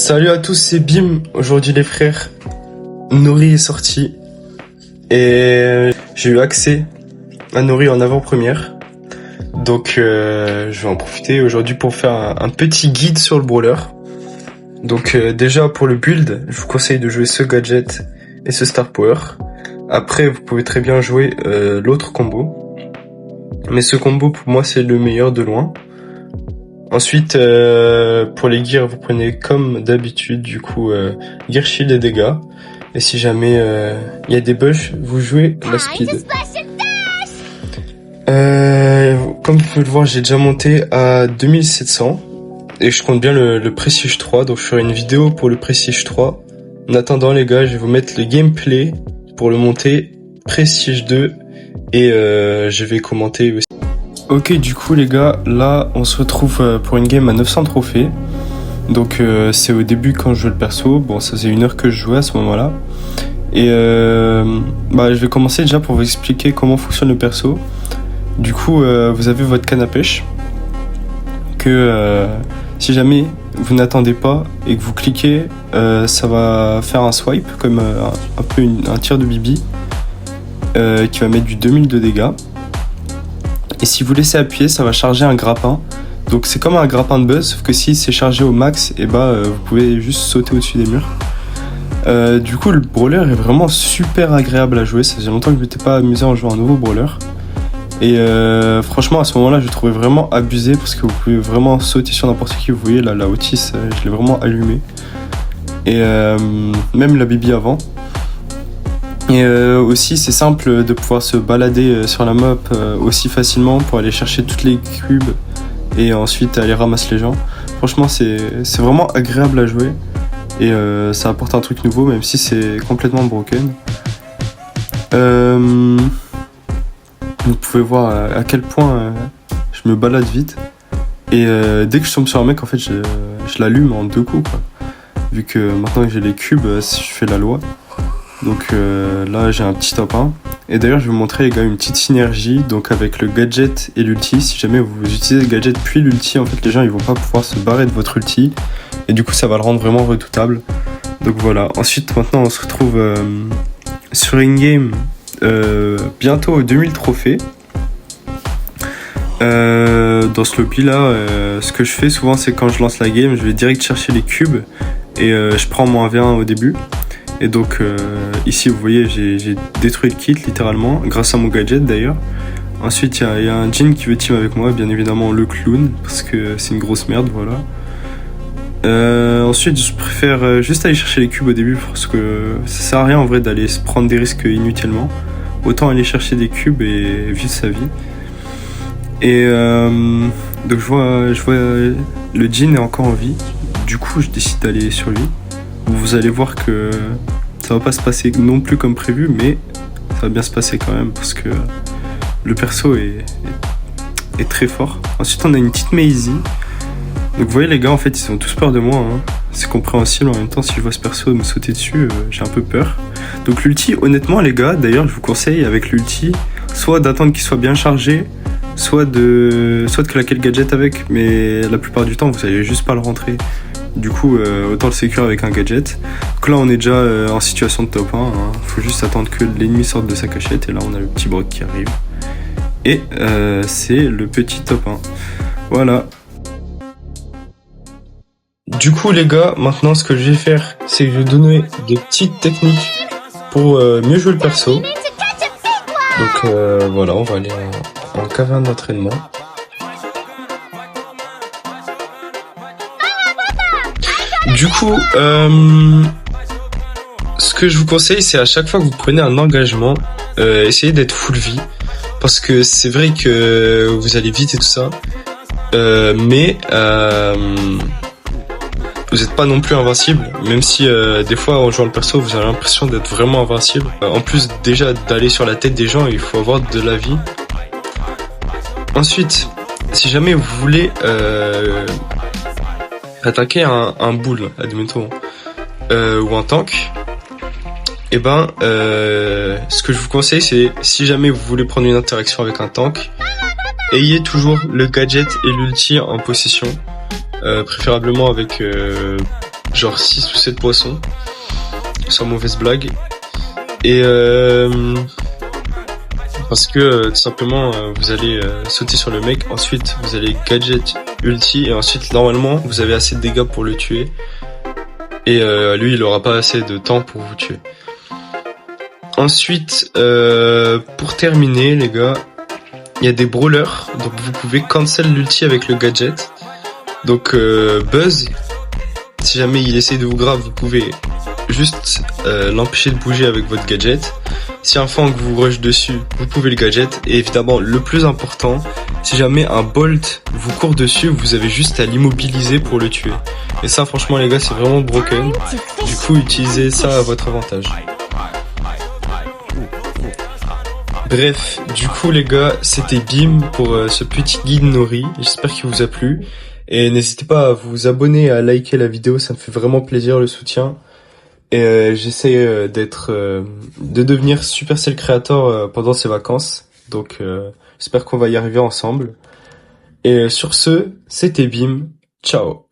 Salut à tous, c'est Bim. Aujourd'hui les frères, Nori est sorti et j'ai eu accès à Nori en avant-première. Donc je vais en profiter aujourd'hui pour faire un petit guide sur le brawler. Donc déjà pour le build, je vous conseille de jouer ce gadget et ce star power. Après vous pouvez très bien jouer l'autre combo. Mais ce combo pour moi c'est le meilleur de loin. Ensuite, pour les gears, vous prenez comme d'habitude, du coup, gear shield et dégâts. Et si jamais il y a des bugs, vous jouez la speed. Comme vous pouvez le voir, j'ai déjà monté à 2700. Et je compte bien le Prestige 3, donc je ferai une vidéo pour le Prestige 3. En attendant les gars, je vais vous mettre le gameplay pour le monter Prestige 2. Et je vais commenter aussi. Ok, du coup les gars, là on se retrouve pour une game à 900 trophées. Donc c'est au début quand je joue le perso. Bon, ça faisait 1 heure que je jouais à ce moment-là. Et je vais commencer déjà pour vous expliquer comment fonctionne le perso. Du coup, vous avez votre canne à pêche. Que si jamais vous n'attendez pas et que vous cliquez, ça va faire un swipe, comme un peu un tir de bibi. Qui va mettre du 2000 de dégâts. Et si vous laissez appuyer, ça va charger un grappin. Donc c'est comme un grappin de buzz, sauf que si c'est chargé au max, et vous pouvez juste sauter au-dessus des murs. Du coup, le brawler est vraiment super agréable à jouer. Ça faisait longtemps que je m'étais pas amusé en jouant un nouveau brawler. Et franchement, à ce moment-là, je trouvais vraiment abusé parce que vous pouvez vraiment sauter sur n'importe qui. Vous voyez, là, la Otis, je l'ai vraiment allumé. Et même la Bibi avant. Et aussi c'est simple de pouvoir se balader sur la map aussi facilement pour aller chercher toutes les cubes et ensuite aller ramasser les gens. Franchement c'est vraiment agréable à jouer et ça apporte un truc nouveau même si c'est complètement broken. Vous pouvez voir à quel point je me balade vite et dès que je tombe sur un mec en fait je l'allume en 2 coups quoi. Vu que maintenant que j'ai les cubes je fais la loi. Donc là j'ai un petit top 1. Et d'ailleurs je vais vous montrer les gars une petite synergie donc avec le gadget et l'ulti. Si jamais vous utilisez le gadget puis l'ulti, en fait les gens ils vont pas pouvoir se barrer de votre ulti. Et du coup ça va le rendre vraiment redoutable. Donc voilà, ensuite maintenant on se retrouve sur une game bientôt aux 2000 trophées. Dans ce lobby là, ce que je fais souvent c'est quand je lance la game, je vais direct chercher les cubes. Et je prends mon 1v1 au début. Et donc ici vous voyez j'ai détruit le kit littéralement grâce à mon gadget d'ailleurs. Ensuite il y a un Jin qui veut team avec moi, bien évidemment le clown parce que c'est une grosse merde, voilà. Ensuite je préfère juste aller chercher les cubes au début parce que ça sert à rien en vrai d'aller se prendre des risques inutilement. Autant aller chercher des cubes et vivre sa vie. Et donc je vois le Jin est encore en vie. Du coup je décide d'aller sur lui. Vous allez voir que ça va pas se passer non plus comme prévu, mais ça va bien se passer quand même parce que le perso est très fort. Ensuite on a une petite Maisie. Donc vous voyez les gars en fait ils ont tous peur de moi hein. C'est compréhensible, en même temps si je vois ce perso me sauter dessus j'ai un peu peur. Donc l'ulti honnêtement les gars, d'ailleurs je vous conseille avec l'ulti soit d'attendre qu'il soit bien chargé, soit de claquer le gadget avec, mais la plupart du temps vous allez juste pas le rentrer. Du coup, autant le secure avec un gadget. Donc là, on est déjà en situation de top 1. Hein. Faut juste attendre que l'ennemi sorte de sa cachette. Et là, on a le petit Brock qui arrive. Et c'est le petit top 1. Voilà. Du coup, les gars, maintenant, ce que je vais faire, c'est que je vais donner des petites techniques pour mieux jouer le perso. Donc voilà, on va aller en caverne d'entraînement. Du coup, ce que je vous conseille, c'est à chaque fois que vous prenez un engagement, essayez d'être full vie. Parce que c'est vrai que vous allez vite et tout ça. Mais vous n'êtes pas non plus invincible. Même si des fois en jouant le perso, vous avez l'impression d'être vraiment invincible. En plus déjà d'aller sur la tête des gens, il faut avoir de la vie. Ensuite, si jamais vous voulez... attaquer un bull, admettons, ou un tank, et ce que je vous conseille c'est, si jamais vous voulez prendre une interaction avec un tank, ayez toujours le gadget et l'ulti en possession, préférablement avec genre 6 ou 7 poissons, sans mauvaise blague. Et parce que tout simplement vous allez sauter sur le mec, ensuite vous allez gadget ulti et ensuite normalement vous avez assez de dégâts pour le tuer. Et lui il aura pas assez de temps pour vous tuer. Ensuite pour terminer les gars, il y a des brawlers, donc vous pouvez cancel l'ulti avec le gadget. Donc Buzz, si jamais il essaie de vous grab, vous pouvez juste l'empêcher de bouger avec votre gadget. Si un Fang vous rush dessus, vous pouvez le gadget. Et évidemment, le plus important, si jamais un Bolt vous court dessus, vous avez juste à l'immobiliser pour le tuer. Et ça, franchement les gars, c'est vraiment broken. Du coup, utilisez ça à votre avantage. Bref, du coup les gars, c'était Bim pour ce petit guide Nori. J'espère qu'il vous a plu. Et n'hésitez pas à vous abonner, à liker la vidéo, ça me fait vraiment plaisir le soutien. Et j'essaie de devenir Supercell Creator pendant ces vacances. Donc j'espère qu'on va y arriver ensemble. Et sur ce, c'était Bim. Ciao.